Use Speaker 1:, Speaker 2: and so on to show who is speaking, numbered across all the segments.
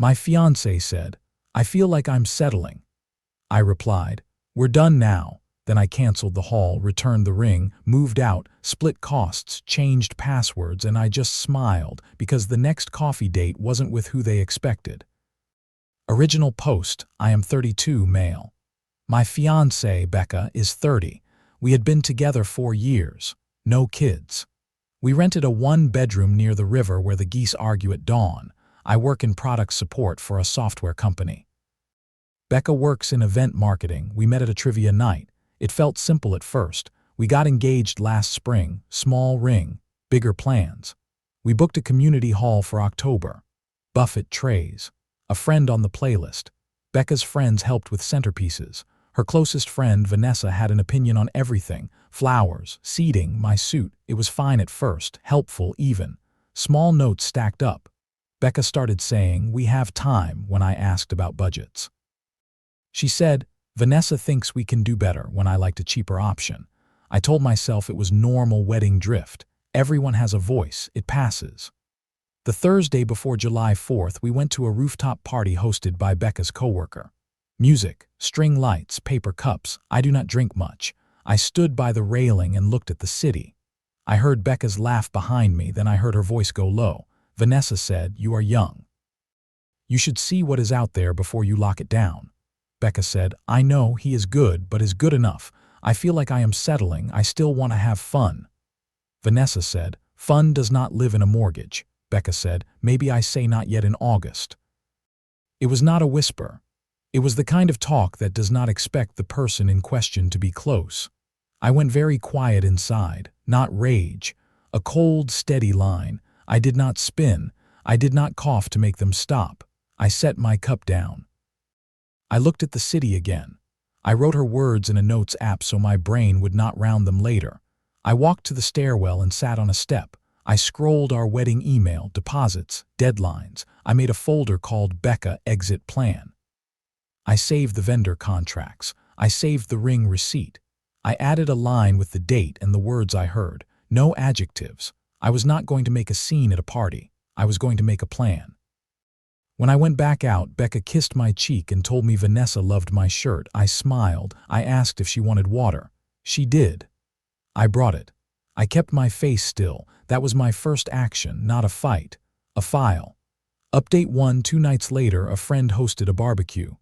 Speaker 1: My fiancé said, "I feel like I'm settling." I replied, "We're done now." Then I canceled the haul, returned the ring, moved out, split costs, changed passwords, and I just smiled because the next coffee date wasn't with who they expected. Original post: I am 32, male. My fiancée, Becca, is 30. We had been together 4 years. No kids. We rented a 1-bedroom near the river where the geese argue at dawn. I work in product support for a software company. Becca works in event marketing. We met at a trivia night. It felt simple at first. We got engaged last spring, small ring, bigger plans. We booked a community hall for October. Buffet trays. A friend on the playlist. Becca's friends helped with centerpieces. Her closest friend, Vanessa, had an opinion on everything. Flowers, seating, my suit. It was fine at first, helpful even. Small notes stacked up. Becca started saying, "We have time," when I asked about budgets. She said, "Vanessa thinks we can do better," when I liked a cheaper option. I told myself it was normal wedding drift. Everyone has a voice, it passes. The Thursday before July 4th, we went to a rooftop party hosted by Becca's coworker. Music, string lights, paper cups. I do not drink much. I stood by the railing and looked at the city. I heard Becca's laugh behind me, then I heard her voice go low. Vanessa said, "You are young. You should see what is out there before you lock it down." Becca said, "I know he is good, but is good enough. I feel like I am settling. I still want to have fun." Vanessa said, "Fun does not live in a mortgage." Becca said, "Maybe I say not yet in August." It was not a whisper. It was the kind of talk that does not expect the person in question to be close. I went very quiet inside, not rage. A cold, steady line. I did not spin. I did not cough to make them stop. I set my cup down. I looked at the city again. I wrote her words in a notes app so my brain would not round them later. I walked to the stairwell and sat on a step. I scrolled our wedding email, deposits, deadlines. I made a folder called Becca Exit Plan. I saved the vendor contracts. I saved the ring receipt. I added a line with the date and the words I heard. No adjectives. I was not going to make a scene at a party. I was going to make a plan. When I went back out, Becca kissed my cheek and told me Vanessa loved my shirt. I smiled. I asked if she wanted water. She did. I brought it. I kept my face still. That was my first action, not a fight. A file. Update 1: 2 nights later, a friend hosted a barbecue.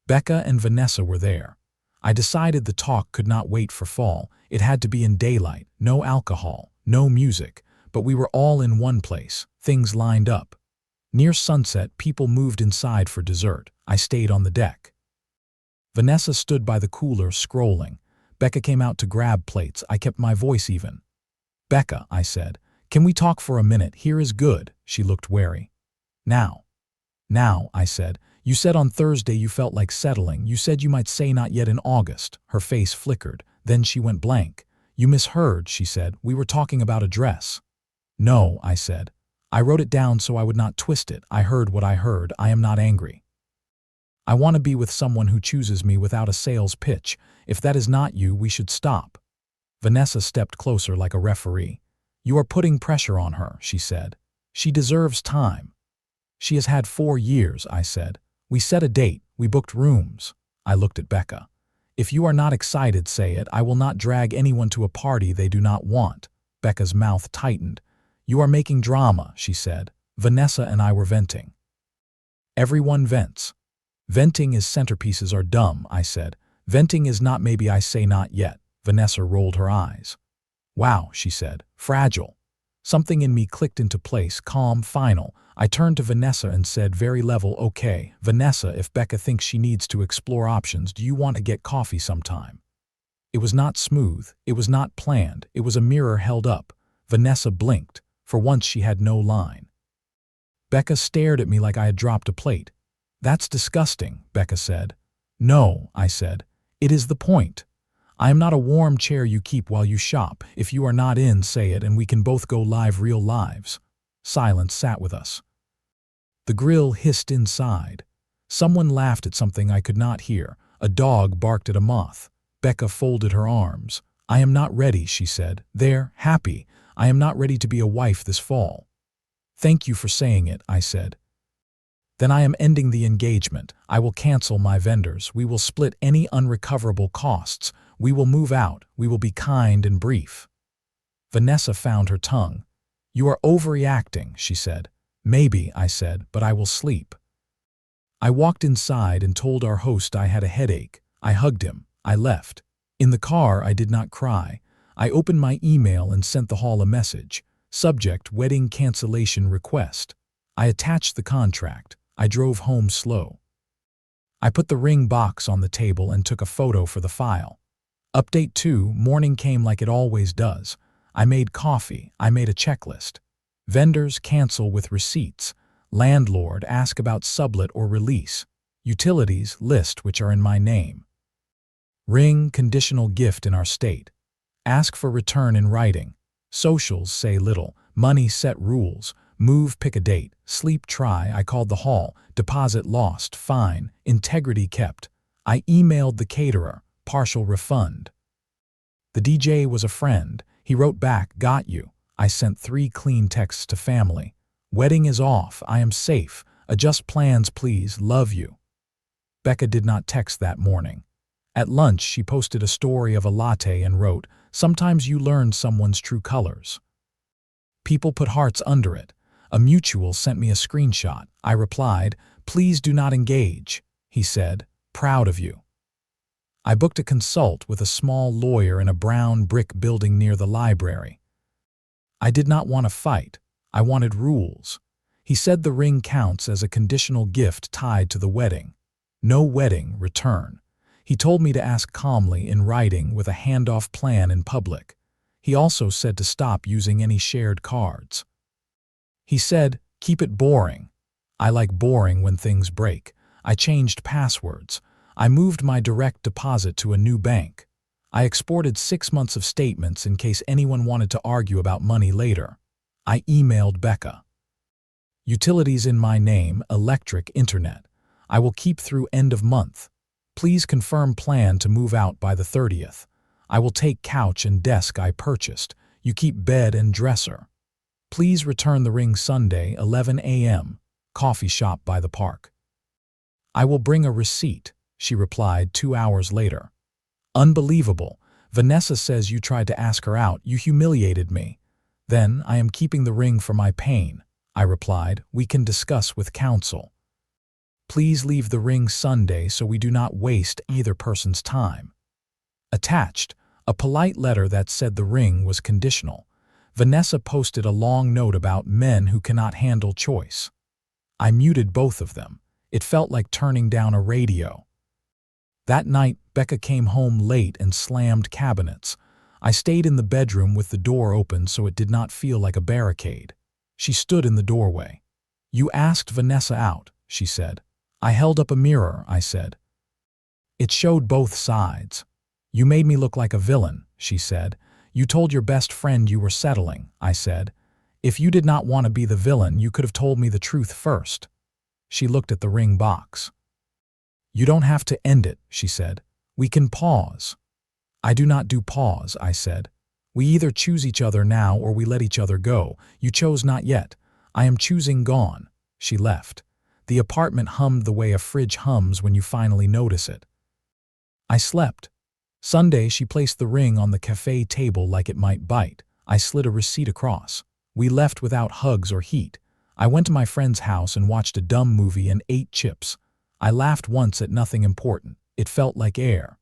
Speaker 1: Becca and Vanessa were there. I decided the talk could not wait for fall. It had to be in daylight. No alcohol, no music. But we were all in one place. Things lined up. Near sunset, people moved inside for dessert. I stayed on the deck. Vanessa stood by the cooler, scrolling. Becca came out to grab plates. I kept my voice even. "Becca," I said, "can we talk for a minute? Here is good." She looked wary. Now, I said, "You said on Thursday you felt like settling. You said you might say not yet in August." Her face flickered. Then she went blank. "You misheard," she said. "We were talking about a dress." "No," I said. I wrote it down so I would not twist it. I heard what I heard. I am not angry. I want to be with someone who chooses me without a sales pitch. If that is not you, we should stop. Vanessa stepped closer like a referee. "You are putting pressure on her," she said. "She deserves time." "She has had 4 years," I said. "We set a date. We booked rooms." I looked at Becca. "If you are not excited, say it. I will not drag anyone to a party they do not want." Becca's mouth tightened. "You are making drama," she said. Vanessa and I were venting. Everyone vents. "Venting is centerpieces are dumb," I said. "Venting is not maybe I say not yet." Vanessa rolled her eyes. "Wow," she said. "Fragile." Something in me clicked into place, calm, final. I turned to Vanessa and said, very level, "Okay, Vanessa, if Becca thinks she needs to explore options, do you want to get coffee sometime?" It was not smooth. It was not planned. It was a mirror held up. Vanessa blinked. For once she had no line. Becca stared at me like I had dropped a plate. "That's disgusting," Becca said. "No," I said. "It is the point. I am not a warm chair you keep while you shop. If you are not in, say it, and we can both go live real lives." Silence sat with us. The grill hissed inside. Someone laughed at something I could not hear. A dog barked at a moth. Becca folded her arms. "I am not ready," she said. "There, happy. I am not ready to be a wife this fall." "Thank you for saying it," I said. Then I am ending the engagement. I will cancel my vendors. We will split any unrecoverable costs. We will move out. We will be kind and brief. Vanessa found her tongue. You are overreacting, she said. Maybe, I said, but I will sleep. I walked inside and told our host I had a headache. I hugged him. I left. In the car, I did not cry. I opened my email and sent the hall a message. Subject, wedding cancellation request. I attached the contract. I drove home slow. I put the ring box on the table and took a photo for the file. Update 2, morning came like it always does. I made coffee. I made a checklist. Vendors cancel with receipts. Landlord ask about sublet or release. Utilities list which are in my name. Ring conditional gift in our state. Ask for return in writing. Socials say little. Money set rules. Move pick a date. Sleep try. I called the hall. Deposit lost. Fine. Integrity kept. I emailed the caterer. Partial refund. The DJ was a friend. He wrote back, got you. I sent 3 clean texts to family. Wedding is off. I am safe. Adjust plans, please. Love you. Becca did not text that morning. At lunch, she posted a story of a latte and wrote, sometimes you learn someone's true colors. People put hearts under it. A mutual sent me a screenshot. I replied, please do not engage. He said, proud of you. I booked a consult with a small lawyer in a brown brick building near the library. I did not want to fight. I wanted rules. He said the ring counts as a conditional gift tied to the wedding. No wedding return. He told me to ask calmly in writing with a handoff plan in public. He also said to stop using any shared cards. He said, keep it boring. I like boring when things break. I changed passwords. I moved my direct deposit to a new bank. I exported 6 months of statements in case anyone wanted to argue about money later. I emailed Becca. Utilities in my name, electric, internet. I will keep through end of month. Please confirm plan to move out by the 30th. I will take couch and desk I purchased. You keep bed and dresser. Please return the ring Sunday, 11 a.m. Coffee shop by the park. I will bring a receipt, she replied 2 hours later. Unbelievable. Vanessa says you tried to ask her out. You humiliated me. Then I am keeping the ring for my pain. I replied, we can discuss with counsel. Please leave the ring Sunday so we do not waste either person's time. Attached, a polite letter that said the ring was conditional. Vanessa posted a long note about men who cannot handle choice. I muted both of them. It felt like turning down a radio. That night, Becca came home late and slammed cabinets. I stayed in the bedroom with the door open so it did not feel like a barricade. She stood in the doorway. You asked Vanessa out, she said. I held up a mirror, I said. It showed both sides. You made me look like a villain, she said. You told your best friend you were settling, I said. If you did not want to be the villain, you could have told me the truth first. She looked at the ring box. You don't have to end it, she said. We can pause. I do not do pause, I said. We either choose each other now or we let each other go. You chose not yet. I am choosing gone. She left. The apartment hummed the way a fridge hums when you finally notice it. I slept. Sunday, she placed the ring on the cafe table like it might bite. I slid a receipt across. We left without hugs or heat. I went to my friend's house and watched a dumb movie and ate chips. I laughed once at nothing important. It felt like air.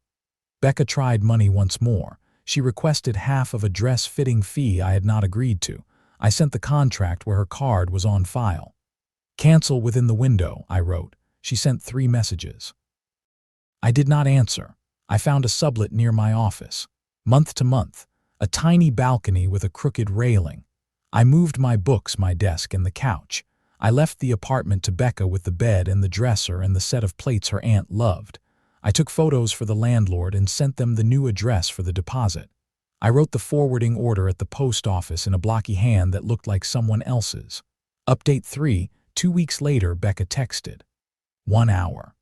Speaker 1: Becca tried money once more. She requested half of a dress-fitting fee I had not agreed to. I sent the contract where her card was on file. Cancel within the window, I wrote. She sent 3 messages. I did not answer. I found a sublet near my office. Month to month, a tiny balcony with a crooked railing. I moved my books, my desk, and the couch. I left the apartment to Becca with the bed and the dresser and the set of plates her aunt loved. I took photos for the landlord and sent them the new address for the deposit. I wrote the forwarding order at the post office in a blocky hand that looked like someone else's. Update 3, 2 weeks later, Becca texted. 1 hour.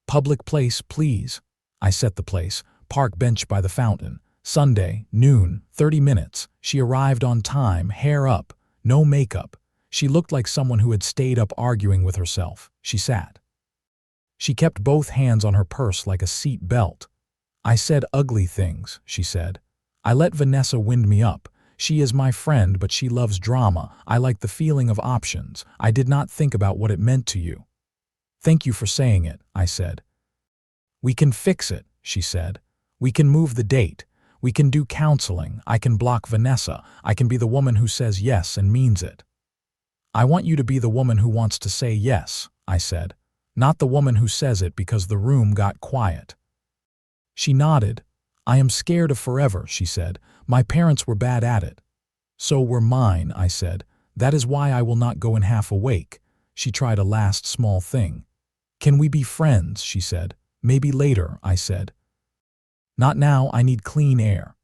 Speaker 1: Public place, please. I set the place, park bench by the fountain. Sunday, noon, 30 minutes. She arrived on time, hair up, no makeup. She looked like someone who had stayed up arguing with herself. She sat. She kept both hands on her purse like a seat belt. I said ugly things, she said. I let Vanessa wind me up. She is my friend, but she loves drama. I like the feeling of options. I did not think about what it meant to you. Thank you for saying it, I said. We can fix it, she said. We can move the date. We can do counseling. I can block Vanessa. I can be the woman who says yes and means it. I want you to be the woman who wants to say yes, I said, not the woman who says it because the room got quiet. She nodded. I am scared of forever, she said. My parents were bad at it. So were mine, I said. That is why I will not go in half awake. She tried a last small thing. Can we be friends, she said. Maybe later, I said. Not now, I need clean air.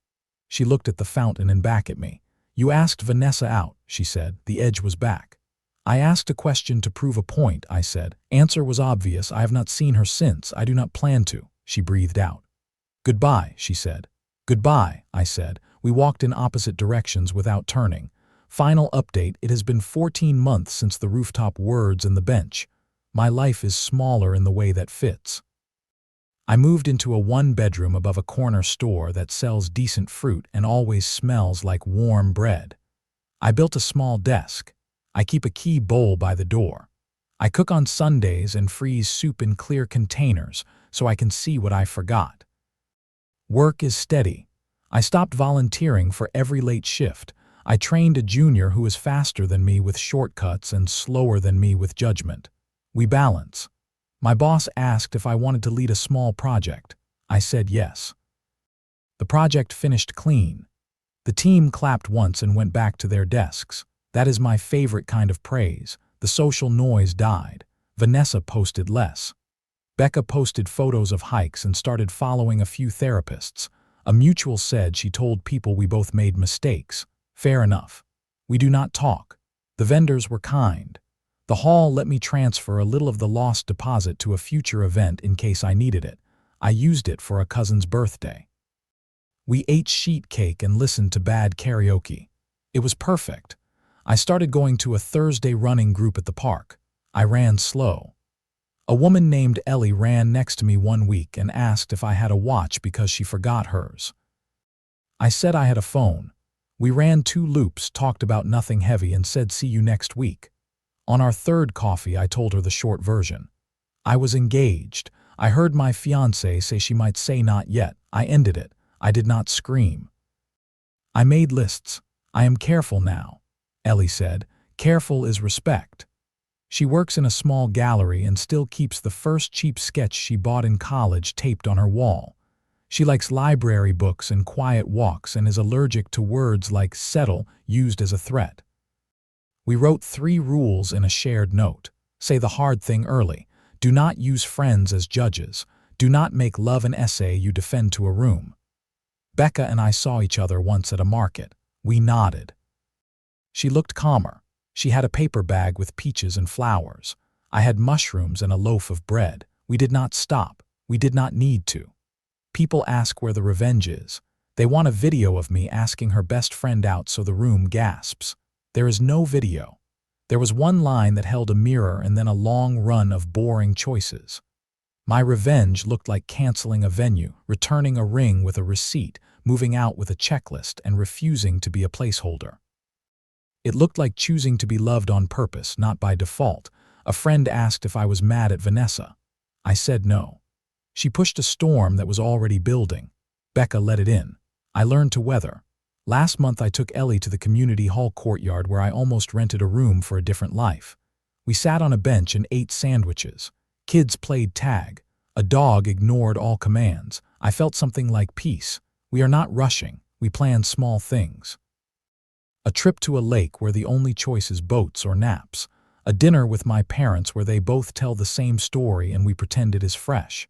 Speaker 1: She looked at the fountain and back at me. You asked Vanessa out, she said. The edge was back. I asked a question to prove a point, I said. Answer was obvious. I have not seen her since. I do not plan to. She breathed out. Goodbye, she said. Goodbye, I said. We walked in opposite directions without turning. Final update, it has been 14 months since the rooftop words and the bench. My life is smaller in the way that fits. I moved into a one-bedroom above a corner store that sells decent fruit and always smells like warm bread. I built a small desk. I keep a key bowl by the door. I cook on Sundays and freeze soup in clear containers so I can see what I forgot. Work is steady. I stopped volunteering for every late shift. I trained a junior who is faster than me with shortcuts and slower than me with judgment. We balance. My boss asked if I wanted to lead a small project. I said yes. The project finished clean. The team clapped once and went back to their desks. That is my favorite kind of praise. The social noise died. Vanessa posted less. Becca posted photos of hikes and started following a few therapists. A mutual said she told people we both made mistakes. Fair enough. We do not talk. The vendors were kind. The hall let me transfer a little of the lost deposit to a future event in case I needed it. I used it for a cousin's birthday. We ate sheet cake and listened to bad karaoke. It was perfect. I started going to a Thursday running group at the park. I ran slow. A woman named Ellie ran next to me one week and asked if I had a watch because she forgot hers. I said I had a phone. We ran 2 loops, talked about nothing heavy, and said see you next week. On our third coffee, I told her the short version. I was engaged. I heard my fiancée say she might say not yet. I ended it. I did not scream. I made lists. I am careful now. Ellie said, careful is respect. She works in a small gallery and still keeps the first cheap sketch she bought in college taped on her wall. She likes library books and quiet walks and is allergic to words like settle used as a threat. We wrote 3 rules in a shared note. Say the hard thing early. Do not use friends as judges. Do not make love an essay you defend to a room. Becca and I saw each other once at a market. We nodded. She looked calmer. She had a paper bag with peaches and flowers. I had mushrooms and a loaf of bread. We did not stop. We did not need to. People ask where the revenge is. They want a video of me asking her best friend out so the room gasps. There is no video. There was one line that held a mirror and then a long run of boring choices. My revenge looked like canceling a venue, returning a ring with a receipt, moving out with a checklist, and refusing to be a placeholder. It looked like choosing to be loved on purpose, not by default. A friend asked if I was mad at Vanessa. I said no. She pushed a storm that was already building. Becca let it in. I learned to weather. Last month I took Ellie to the community hall courtyard where I almost rented a room for a different life. We sat on a bench and ate sandwiches. Kids played tag. A dog ignored all commands. I felt something like peace. We are not rushing. We plan small things. A trip to a lake where the only choice is boats or naps. A dinner with my parents where they both tell the same story and we pretend it is fresh.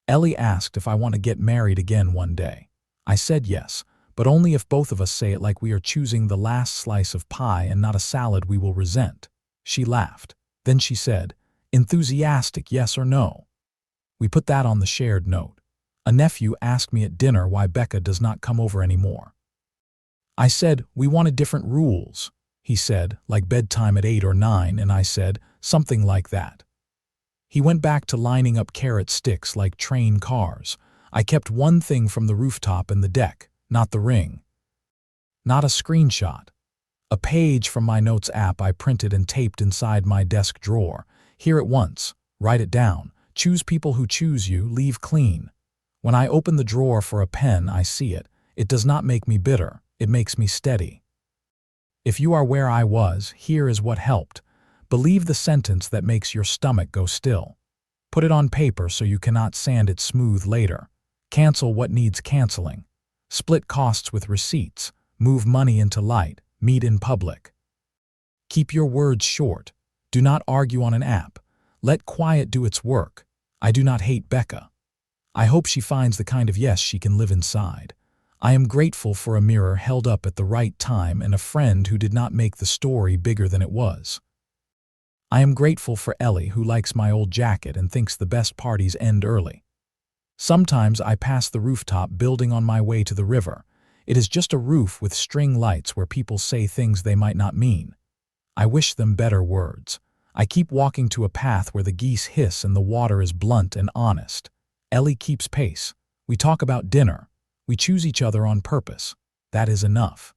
Speaker 1: Ellie asked if I want to get married again one day. I said yes, but only if both of us say it like we are choosing the last slice of pie and not a salad we will resent. She laughed. Then she said, enthusiastic yes or no. We put that on the shared note. A nephew asked me at dinner why Becca does not come over anymore. I said, we wanted different rules. he said, like bedtime at 8 or 9, and I said, something like that. He went back to lining up carrot sticks like train cars. I kept one thing from the rooftop and the deck, not the ring. Not a screenshot. A page from my notes app I printed and taped inside my desk drawer. Hear it once, write it down, choose people who choose you, leave clean. When I open the drawer for a pen, I see it. It does not make me bitter, it makes me steady. If you are where I was, here is what helped. Believe the sentence that makes your stomach go still. Put it on paper so you cannot sand it smooth later. Cancel what needs canceling. Split costs with receipts. Move money into light. Meet in public. Keep your words short. Do not argue on an app. Let quiet do its work. I do not hate Becca. I hope she finds the kind of yes she can live inside. I am grateful for a mirror held up at the right time and a friend who did not make the story bigger than it was. I am grateful for Ellie, who likes my old jacket and thinks the best parties end early. Sometimes I pass the rooftop building on my way to the river. It is just a roof with string lights where people say things they might not mean. I wish them better words. I keep walking to a path where the geese hiss and the water is blunt and honest. Ellie keeps pace. We talk about dinner. We choose each other on purpose. That is enough.